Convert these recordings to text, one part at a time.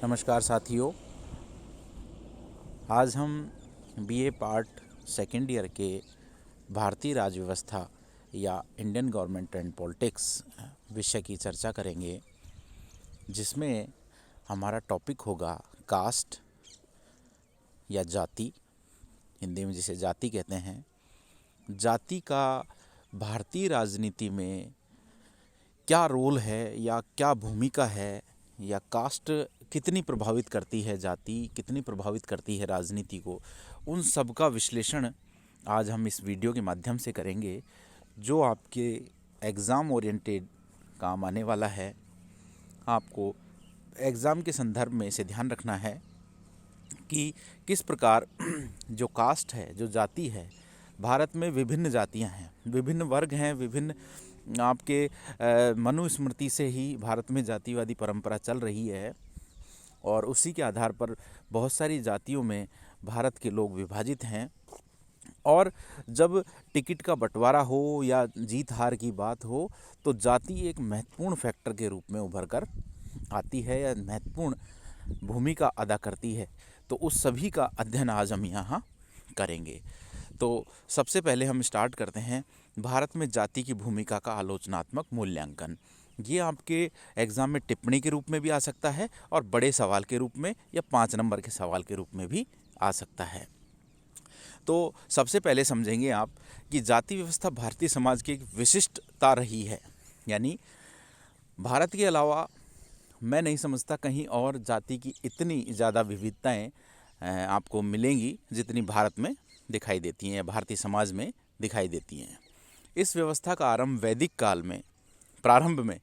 नमस्कार साथियों। आज हम बीए पार्ट सेकेंड ईयर के भारतीय राज्य व्यवस्था या इंडियन गवर्नमेंट एंड पॉलिटिक्स विषय की चर्चा करेंगे, जिसमें हमारा टॉपिक होगा कास्ट या जाति, हिंदी में जिसे जाति कहते हैं। जाति का भारतीय राजनीति में क्या रोल है या क्या भूमिका है, या कास्ट कितनी प्रभावित करती है, जाति कितनी प्रभावित करती है राजनीति को, उन सब का विश्लेषण आज हम इस वीडियो के माध्यम से करेंगे, जो आपके एग्ज़ाम ओरिएंटेड काम आने वाला है। आपको एग्ज़ाम के संदर्भ में इसे ध्यान रखना है कि किस प्रकार जो कास्ट है, जो जाति है, भारत में विभिन्न जातियां हैं, विभिन्न वर्ग हैं, विभिन्न आपके मनुस्मृति से ही भारत में जातिवादी परंपरा चल रही है, और उसी के आधार पर बहुत सारी जातियों में भारत के लोग विभाजित हैं। और जब टिकट का बंटवारा हो या जीत हार की बात हो, तो जाति एक महत्वपूर्ण फैक्टर के रूप में उभर कर आती है या महत्वपूर्ण भूमिका अदा करती है। तो उस सभी का अध्ययन आज हम यहाँ करेंगे। तो सबसे पहले हम स्टार्ट करते हैं भारत में जाति की भूमिका का आलोचनात्मक मूल्यांकन। ये आपके एग्ज़ाम में टिप्पणी के रूप में भी आ सकता है और बड़े सवाल के रूप में या 5 नंबर के सवाल के रूप में भी आ सकता है। तो सबसे पहले समझेंगे आप कि जाति व्यवस्था भारतीय समाज की एक विशिष्टता रही है। यानी भारत के अलावा मैं नहीं समझता कहीं और जाति की इतनी ज़्यादा विविधताएं आपको मिलेंगी जितनी भारत में दिखाई देती हैं या भारतीय समाज में दिखाई देती हैं। इस व्यवस्था का आरंभ वैदिक काल में प्रारंभ में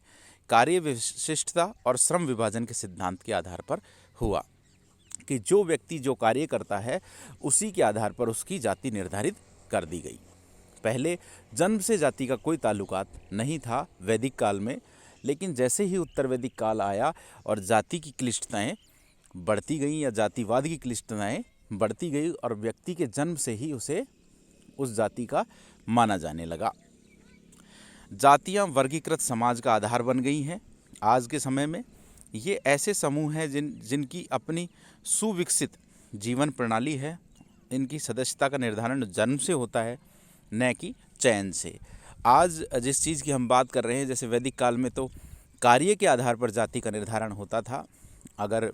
कार्य विशिष्टता और श्रम विभाजन के सिद्धांत के आधार पर हुआ कि जो व्यक्ति जो कार्य करता है उसी के आधार पर उसकी जाति निर्धारित कर दी गई। पहले जन्म से जाति का कोई ताल्लुकात नहीं था वैदिक काल में, लेकिन जैसे ही उत्तर वैदिक काल आया और जाति की क्लिष्टताएं बढ़ती गई या जातिवाद की क्लिष्टताएं बढ़ती गई और व्यक्ति के जन्म से ही उसे उस जाति का माना जाने लगा। जातियां वर्गीकृत समाज का आधार बन गई हैं। आज के समय में ये ऐसे समूह हैं जिनकी अपनी सुविकसित जीवन प्रणाली है। इनकी सदस्यता का निर्धारण जन्म से होता है, न कि चयन से। आज जिस चीज़ की हम बात कर रहे हैं, जैसे वैदिक काल में तो कार्य के आधार पर जाति का निर्धारण होता था। अगर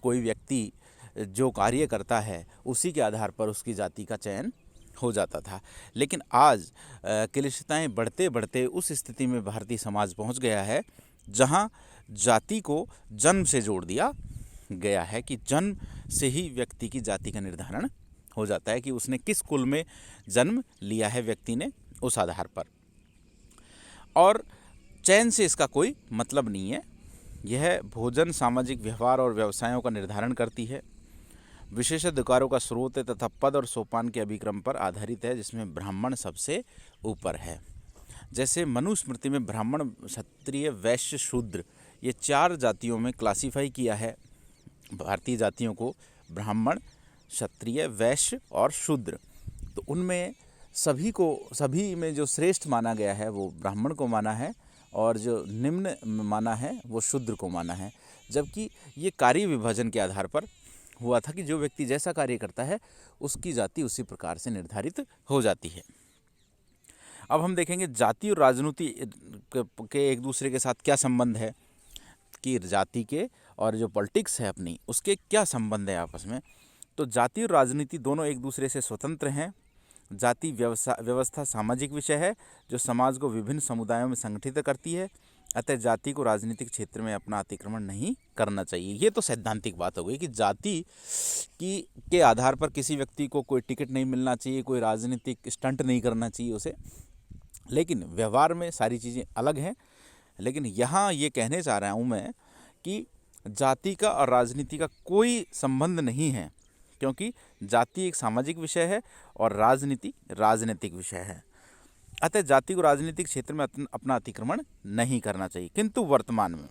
कोई व्यक्ति जो कार्य करता है उसी के आधार पर उसकी जाति का चयन हो जाता था। लेकिन आज क्लिष्टताएं बढ़ते बढ़ते उस स्थिति में भारतीय समाज पहुंच गया है जहां जाति को जन्म से जोड़ दिया गया है, कि जन्म से ही व्यक्ति की जाति का निर्धारण हो जाता है कि उसने किस कुल में जन्म लिया है व्यक्ति ने, उस आधार पर। और चयन से इसका कोई मतलब नहीं है। यह भोजन, सामाजिक व्यवहार और व्यवसायों का निर्धारण करती है। विशेष अधिकारों का स्रोत है तथा पद और सोपान के अभिक्रम पर आधारित है, जिसमें ब्राह्मण सबसे ऊपर है। जैसे मनुस्मृति में ब्राह्मण, क्षत्रिय, वैश्य, शूद्र, ये 4 जातियों में क्लासीफाई किया है भारतीय जातियों को, ब्राह्मण, क्षत्रिय, वैश्य और शूद्र। तो उनमें सभी में जो श्रेष्ठ माना गया है वो ब्राह्मण को माना है, और जो निम्न माना है वो शूद्र को माना है। जबकि ये कार्य विभाजन के आधार पर हुआ था कि जो व्यक्ति जैसा कार्य करता है उसकी जाति उसी प्रकार से निर्धारित हो जाती है। अब हम देखेंगे जाति और राजनीति के एक दूसरे के साथ क्या संबंध है, कि जाति के और जो पॉलिटिक्स है अपनी, उसके क्या संबंध है आपस में। तो जाति और राजनीति दोनों एक दूसरे से स्वतंत्र हैं। जाति व्यवस्था सामाजिक विषय है जो समाज को विभिन्न समुदायों में संगठित करती है, अतः जाति को राजनीतिक क्षेत्र में अपना अतिक्रमण नहीं करना चाहिए। ये तो सैद्धांतिक बात हो गई कि जाति के आधार पर किसी व्यक्ति को कोई टिकट नहीं मिलना चाहिए, कोई राजनीतिक स्टंट नहीं करना चाहिए उसे। लेकिन व्यवहार में सारी चीज़ें अलग हैं। लेकिन यहाँ ये कहने चाह रहा हूँ मैं कि जाति का और राजनीति का कोई संबंध नहीं है, क्योंकि जाति एक सामाजिक विषय है और राजनीति राजनीतिक विषय है। अतः जाति को राजनीतिक क्षेत्र में अपना अतिक्रमण नहीं करना चाहिए। किंतु वर्तमान में,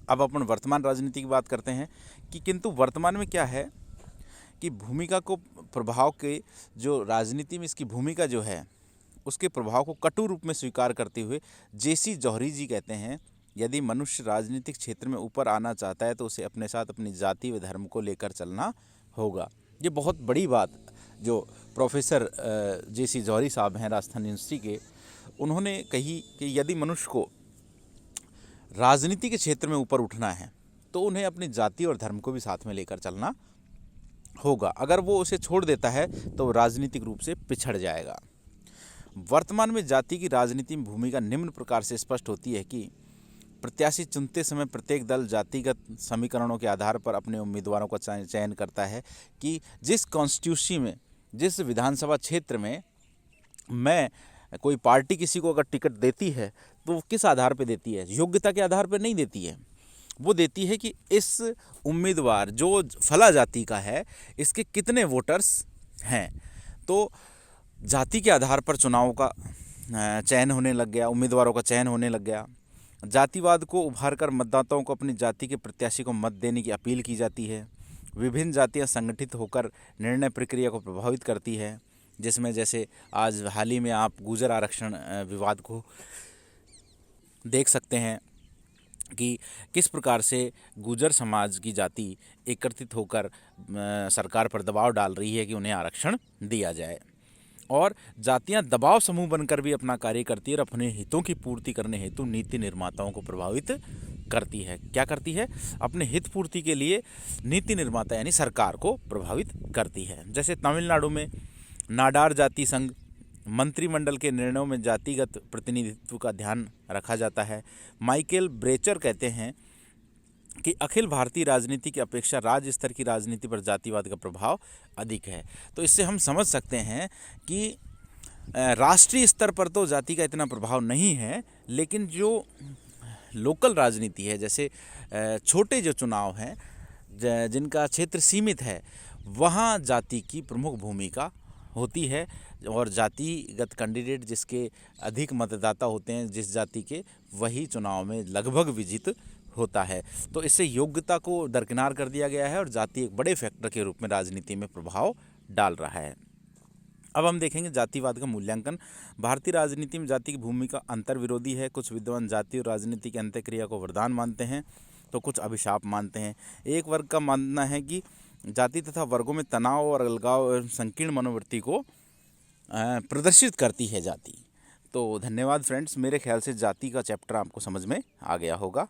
अब अपन वर्तमान राजनीति की बात करते हैं कि किंतु वर्तमान में क्या है कि भूमिका को प्रभाव के, जो राजनीति में इसकी भूमिका जो है उसके प्रभाव को कटु रूप में स्वीकार करते हुए जेसी जौहरी जी कहते हैं यदि मनुष्य राजनीतिक क्षेत्र में ऊपर आना चाहता है तो उसे अपने साथ अपनी जाति व धर्म को लेकर चलना होगा। ये बहुत बड़ी बात जो प्रोफेसर JC जौहरी साहब हैं राजस्थान यूनिवर्सिटी के, उन्होंने कही कि यदि मनुष्य को राजनीति के क्षेत्र में ऊपर उठना है तो उन्हें अपनी जाति और धर्म को भी साथ में लेकर चलना होगा। अगर वो उसे छोड़ देता है तो वो राजनीतिक रूप से पिछड़ जाएगा। वर्तमान में जाति की राजनीति में भूमिका निम्न प्रकार से स्पष्ट होती है कि प्रत्याशी चुनते समय प्रत्येक दल जातिगत समीकरणों के आधार पर अपने उम्मीदवारों का चयन करता है कि जिस कॉन्स्टिट्यूंसी में, जिस विधानसभा क्षेत्र में मैं कोई पार्टी किसी को अगर टिकट देती है तो वो किस आधार पर देती है, योग्यता के आधार पर नहीं देती है। वो देती है कि इस उम्मीदवार जो फला जाति का है इसके कितने वोटर्स हैं। तो जाति के आधार पर चुनाव का चयन होने लग गया, उम्मीदवारों का चयन होने लग गया। जातिवाद को उभार कर मतदाताओं को अपनी जाति के प्रत्याशी को मत देने की अपील की जाती है। विभिन्न जातियां संगठित होकर निर्णय प्रक्रिया को प्रभावित करती है, जिसमें जैसे आज हाल ही में आप गुर्जर आरक्षण विवाद को देख सकते हैं कि किस प्रकार से गुर्जर समाज की जाति एकत्रित होकर सरकार पर दबाव डाल रही है कि उन्हें आरक्षण दिया जाए। और जातियां दबाव समूह बनकर भी अपना कार्य करती है और अपने हितों की पूर्ति करने हेतु नीति निर्माताओं को प्रभावित करती है। क्या करती है? अपने हित पूर्ति के लिए नीति निर्माता यानी सरकार को प्रभावित करती है। जैसे तमिलनाडु में नाडार जाति संघ मंत्रिमंडल के निर्णयों में जातिगत प्रतिनिधित्व का ध्यान रखा जाता है। माइकल ब्रेचर कहते हैं कि अखिल भारतीय राजनीति की अपेक्षा राज्य स्तर की राजनीति पर जातिवाद का प्रभाव अधिक है। तो इससे हम समझ सकते हैं कि राष्ट्रीय स्तर पर तो जाति का इतना प्रभाव नहीं है, लेकिन जो लोकल राजनीति है, जैसे छोटे जो चुनाव हैं जिनका क्षेत्र सीमित है, वहाँ जाति की प्रमुख भूमिका होती है और जातिगत कैंडिडेट जिसके अधिक मतदाता होते हैं जिस जाति के, वही चुनाव में लगभग विजित होता है। तो इससे योग्यता को दरकिनार कर दिया गया है और जाति एक बड़े फैक्टर के रूप में राजनीति में प्रभाव डाल रहा है। अब हम देखेंगे जातिवाद का मूल्यांकन। भारतीय राजनीति में जाति की भूमिका अंतर्विरोधी है। कुछ विद्वान जाति और राजनीति की अंत्यक्रिया को वरदान मानते हैं तो कुछ अभिशाप मानते हैं। एक वर्ग का मानना है कि जाति तथा वर्गों में तनाव और अलगाव और संकीर्ण मनोवृत्ति को प्रदर्शित करती है जाति। तो धन्यवाद फ्रेंड्स, मेरे ख्याल से जाति का चैप्टर आपको समझ में आ गया होगा।